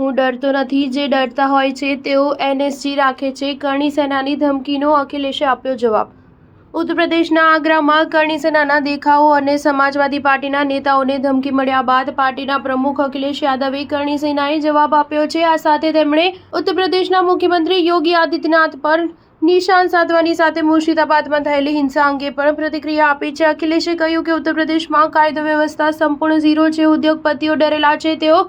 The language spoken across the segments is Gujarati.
હું ડરતો નથી, જે ડરતા હોય છે તેઓ એનએસજી રાખે છે, કરણી સેનાની ધમકીનો અખિલેશે આપ્યો જવાબ। ઉત્તર પ્રદેશના આગ્રામાં કરણી સેનાના દેખાવો અને સમાજવાદી પાર્ટીના નેતાઓને ધમકી મળ્યા બાદ પાર્ટીના પ્રમુખ અખિલેશ યાદવે કરણી સેનાએ જવાબ આપ્યો છે। આ સાથે તેમણે ઉત્તર પ્રદેશના મુખ્યમંત્રી યોગી આદિત્યનાથ પર નિશાન સાધવાની સાથે મુર્શિદાબાદમાં થયેલી હિંસા અંગે પણ પ્રતિક્રિયા આપી છે। અખિલેશે કહ્યું કે ઉત્તર પ્રદેશમાં કાયદો વ્યવસ્થા સંપૂર્ણ ઝીરો છે, ઉદ્યોગપતિઓ ડરેલા છે, તેઓ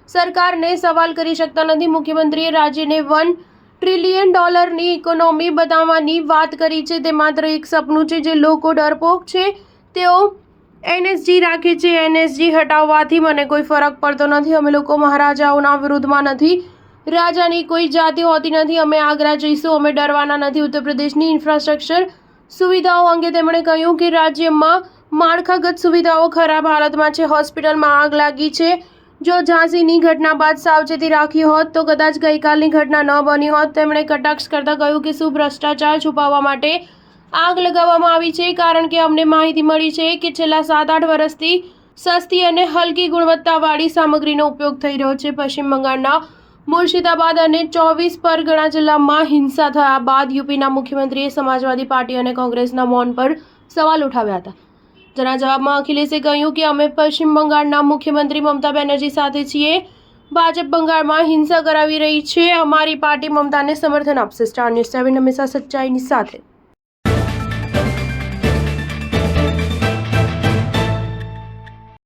સરકારને સવાલ કરી શકતા નથી। મુખ્યમંત્રીએ રાજ્યને $1 ટ્રિલિયન ઇકોનોમી બનાવવાની વાત કરી છે, તે માત્ર એક સપનું છે, જે લોકો ડરપોક છે, તેઓ એનએસજી રાખે છે। એનએસજી હટાવવાથી મને કોઈ ફરક પડતો નથી, અમે લોકો મહારાજાઓના વિરુદ્ધમાં નથી, રાજાની કોઈ જાતિ હોતી નથી, અમે આગ્રા જઈશું, અમે ડરવાના નથી। ઉત્તર પ્રદેશની ઇન્ફ્રાસ્ટ્રક્ચર સુવિધાઓ અંગે તેમણે કહ્યું કે રાજ્યમાં માળખાગત સુવિધાઓ ખરાબ હાલતમાં છે, હોસ્પિટલમાં આગ લાગી છે। જો ઝાંસીની ઘટના બાદ સાવચેતી રાખી હોત તો કદાચ ગઈકાલની ઘટના ન બની હોત। તેમણે કટાક્ષ કરતા કહ્યું કે શું ભ્રષ્ટાચાર છુપાવવા માટે આગ લગાવવામાં આવી છે, કારણ કે અમને માહિતી મળી છે કે છેલ્લા 7-8 વર્ષથી સસ્તી અને હલકી ગુણવત્તાવાળી સામગ્રીનો ઉપયોગ થઈ રહ્યો છે। પશ્ચિમ બંગાળના મુર્શિદાબાદ અને 24 પરગણા જિલ્લામાં હિંસા થયા બાદ યુપીના મુખ્યમંત્રીએ સમાજવાદી પાર્ટી અને કોંગ્રેસના મૌન પર સવાલ ઉઠાવ્યા હતા, જેના જવાબમાં અખિલેશે કહ્યું કે અમે પશ્ચિમ બંગાળના મુખ્યમંત્રી મમતા બેનર્જી સાથે છીએ। ભાજપ બંગાળમાં હિંસા કરાવી રહી છે, અમારી પાર્ટી મમતાને સમર્થન આપશે। સ્ટાર ન્યૂઝ 7 હંમેશા સચ્ચાઈની સાથે।